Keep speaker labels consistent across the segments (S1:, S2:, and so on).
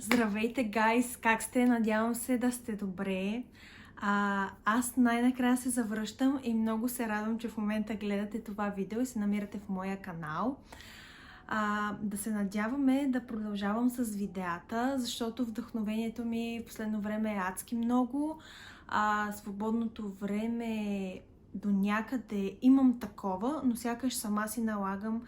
S1: Здравейте, гайс! Как сте? Надявам се да сте добре. Аз най-накрая се завръщам и много се радвам, че в момента гледате това видео и се намирате в моя канал. Да се надяваме да продължавам с видеята, защото вдъхновението ми в последно време е адски много. Свободното време до някъде имам такова, но сякаш сама си налагам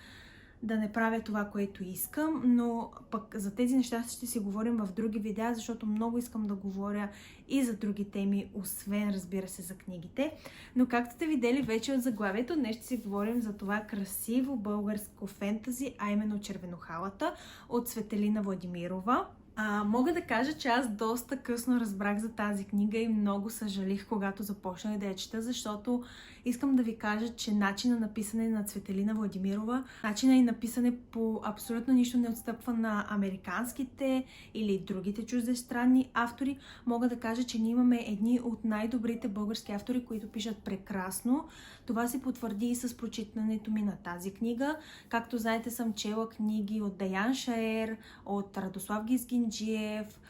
S1: да не правя това, което искам, но пък за тези неща ще си говорим в други видеа, защото много искам да говоря и за други теми, освен, разбира се, за книгите. Но както сте видели вече от заглавието, днес ще си говорим за това красиво българско фентази, а именно Червенохалата от Цветелина Владимирова. Мога да кажа, че аз доста късно разбрах за тази книга и много съжалих, когато започнах да я чета, защото искам да ви кажа, че начина на писане на Цветелина Владимирова, начина и на писане по абсолютно нищо не отстъпва на американските или другите чуждестранни автори. Мога да кажа, че ние имаме едни от най-добрите български автори, които пишат прекрасно. Това се потвърди и с прочитането ми на тази книга. Както знаете, съм чела книги от Даян Шаер, от Радослав Гизгинджиев,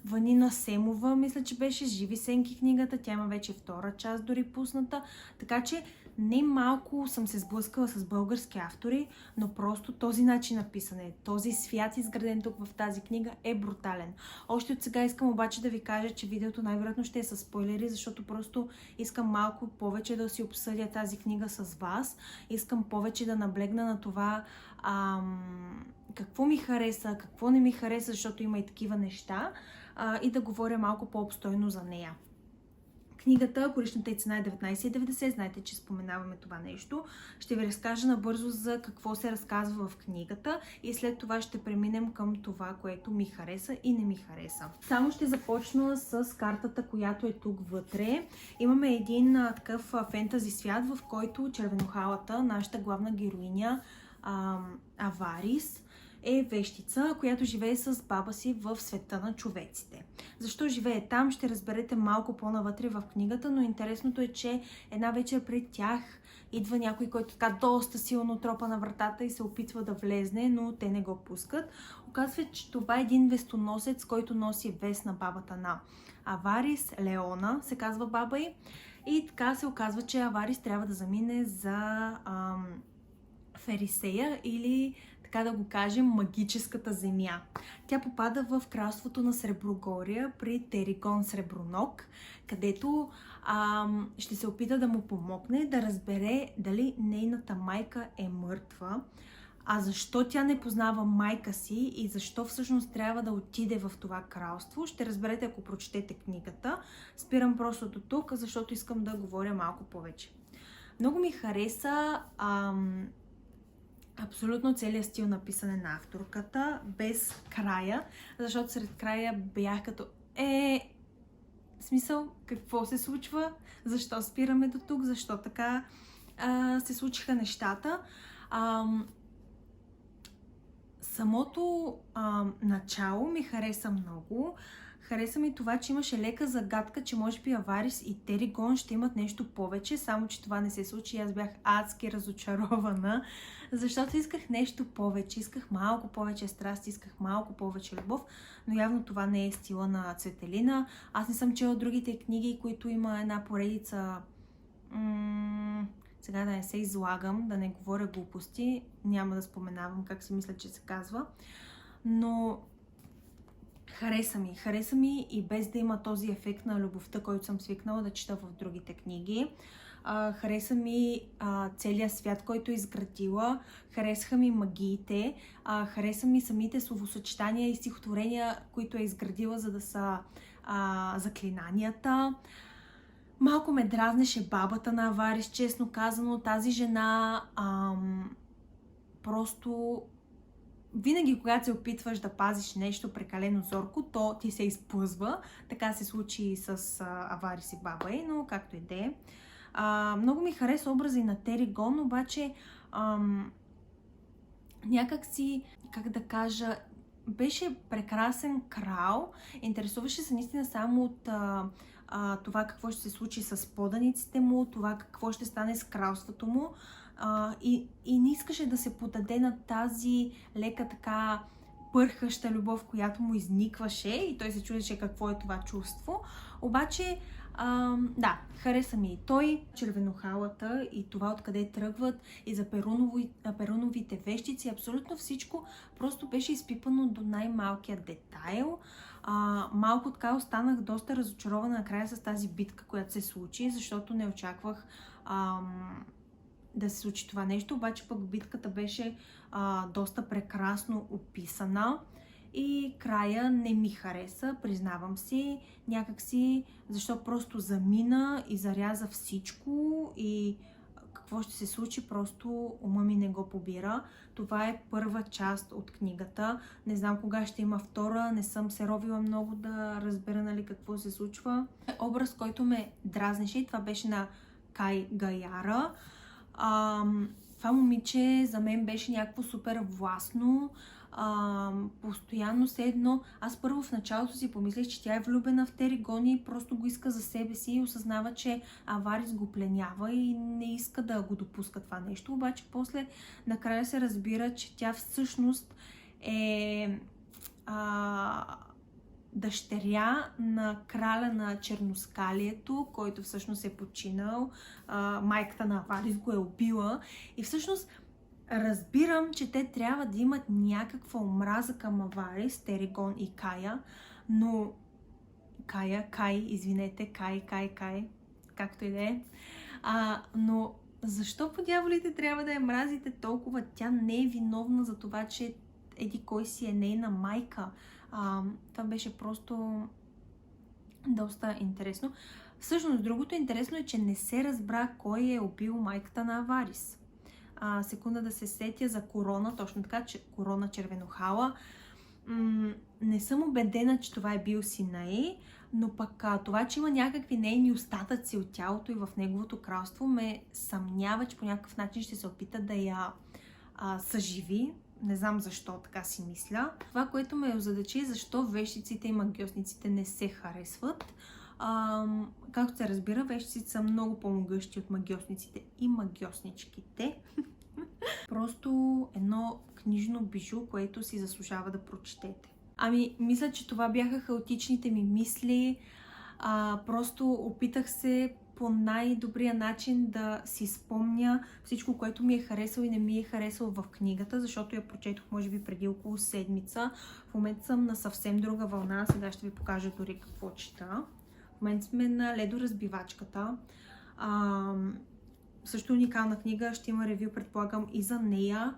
S1: Ванина Семова, мисля, че беше Живи сенки книгата, тя има вече втора част дори пусната, така че не малко съм се сблъскала с български автори, но просто този начин на писане, този свят изграден тук в тази книга е брутален. Още от сега искам обаче да ви кажа, че видеото най-вероятно ще е с спойлери, защото просто искам малко повече да си обсъдя тази книга с вас. Искам повече да наблегна на това какво ми хареса, какво не ми хареса, защото има и такива неща, и да говоря малко по-обстойно за нея. Книгата, коричната й цена е 19,90, знаете, че споменаваме това нещо. Ще ви разкажа набързо за какво се разказва в книгата и след това ще преминем към това, което ми хареса и не ми хареса. Само ще започна с картата, която е тук вътре. Имаме един такъв фентази свят, в който Червенохалата, нашата главна героиня Аварис, е вещица, която живее с баба си в света на човеците. Защо живее там, ще разберете малко по-навътре в книгата, но интересното е, че една вечер пред тях идва някой, който така доста силно тропа на вратата и се опитва да влезне, но те не го пускат. Оказва, че това е един вестоносец, който носи вест на бабата на Аварис, Леона, се казва баба й. И така се оказва, че Аварис трябва да замине за Ферисея или, така да го кажем, магическата земя. Тя попада в кралството на Среброгория при Теригон Среброног, където ще се опита да му помогне да разбере дали нейната майка е мъртва, защо тя не познава майка си и защо всъщност трябва да отиде в това кралство, ще разберете, ако прочетете книгата. Спирам просто до тук, защото искам да говоря малко повече. Много ми хареса абсолютно целият стил на писане на авторката, без края, защото сред края бях като в смисъл, какво се случва, защо спираме до тук, защо така се случиха нещата. Самото начало ми хареса много. Хареса ми това, че имаше лека загадка, че може би Аварис и Теригон ще имат нещо повече, само че това не се случи и аз бях адски разочарована, защото исках нещо повече, исках малко повече страст, исках малко повече любов, но явно това не е стила на Цветелина. Аз не съм чела другите книги, които има една поредица... Сега да не се излагам, да не говоря глупости, няма да споменавам как си мисля, че се казва, но хареса ми и без да има този ефект на любовта, който съм свикнала да чета в другите книги. Хареса ми целият свят, който е изградила, харесаха ми магиите, хареса ми самите словосъчетания и стихотворения, които е изградила, за да са заклинанията. Малко ме дразнеше бабата на Аварис, честно казано. Тази жена просто винаги, когато се опитваш да пазиш нещо прекалено зорко, то ти се изплъзва. Така се случи и с Аварис и баба й, но както и да е. Много ми хареса образа и на Теригон, обаче някак си, как да кажа, беше прекрасен крал. Интересуваше се наистина само от това какво ще се случи с поданиците му, това какво ще стане с кралството му. И не искаше да се подаде на тази лека така пърхаща любов, която му изникваше и той се чудеше какво е това чувство. Обаче, да, хареса ми и той, червенохалата и това откъде тръгват и за перуновите вещици, абсолютно всичко просто беше изпипано до най-малкия детайл. Малко така останах доста разочарована накрая с тази битка, която се случи, защото не очаквах да се случи това нещо, обаче пък битката беше доста прекрасно описана и края не ми хареса, признавам си, някакси, защо просто замина и заряза всичко и какво ще се случи, просто ума ми не го побира. Това е първа част от книгата. Не знам кога ще има втора, не съм се ровила много да разбера, нали, какво се случва. Образ, който ме дразнеше, това беше на Кай Гаяра. Това момиче за мен беше някакво супер властно, постоянно все едно. Аз първо в началото си помислих, че тя е влюбена в Теригон и просто го иска за себе си и осъзнава, че Аварис го пленява и не иска да го допуска това нещо. Обаче после накрая се разбира, че тя всъщност е дъщеря на краля на Черноскалието, който всъщност е починал. Майката на Аварис го е убила. И всъщност разбирам, че те трябва да имат някаква омраза към Аварис, Теригон и Кая, но Кай, както и да е. Но защо по дяволите трябва да я мразите толкова? Тя не е виновна за това, че еди кой си е нейна майка. Това беше просто доста интересно. Всъщност, другото интересно е, че не се разбра кой е убил майката на Аварис. Секунда да се сетя за Корона, точно така, че Корона червенохала. Не съм убедена, че това е бил сина й, но пък това, че има някакви нейни остатъци от тялото и в неговото кралство, ме съмнява, че по някакъв начин ще се опита да я съживи. Не знам защо, така си мисля. Това, което ме озадачи, защо вещиците и магиосниците не се харесват. Както се разбира, вещиците са много по-могъщи от магиосниците и магиосничките. Просто едно книжно бижу, което си заслужава да прочетете. Мисля, че това бяха хаотичните ми мисли. Просто опитах се по най-добрия начин да си спомня всичко, което ми е харесало и не ми е харесало в книгата, защото я прочетох може би преди около седмица. В момента съм на съвсем друга вълна, сега ще ви покажа дори какво чета. В момента сме на Ледоразбивачката. Също уникална книга, ще има ревю, предполагам, и за нея.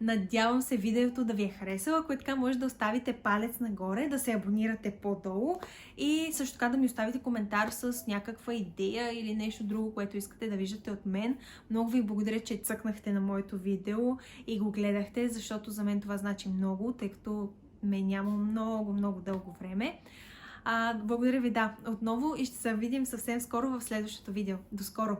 S1: Надявам се видеото да ви е харесало. Ако е така, може да оставите палец нагоре, да се абонирате по-долу и също така да ми оставите коментар с някаква идея или нещо друго, което искате да виждате от мен. Много ви благодаря, че цъкнахте на моето видео и го гледахте, защото за мен това значи много, тъй като ме няма много дълго време. Благодаря ви, отново и ще се видим съвсем скоро в следващото видео. До скоро!